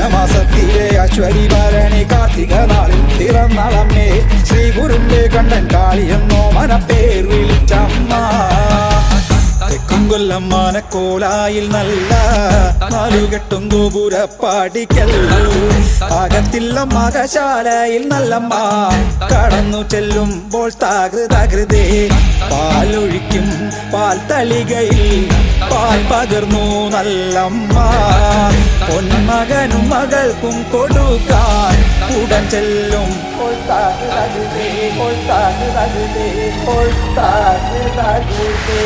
ചിങ്ങമാസത്തിലെ അശ്വതി ഭരണി കാർത്തിക നാളിൽ പിറന്നാളമ്മേ ശ്രീ കുറുമ്പേ കണ്ണൻ കാളിയെന്നോ മനപ്പേർ വിളിച്ചമ്മ തെക്കുംകൊല്ലം മാനക്കോലായിൽ നല്ല നാലുകെട്ടും ഗോപുരപ്പാടിക്കൽ അകത്തില്ല മകശാലയിൽ നല്ലമ്മ കടന്നു ചെല്ലുമ്പോൾ തകൃതേ പാലൊഴിക്കും പാൽ തളികയിൽ പാൽ പകർന്നു നല്ലമ്മ പൊന്മകനും മകൾക്കും കൊടുക്കാൻ ഉടൻ ചെല്ലും തകൃതേ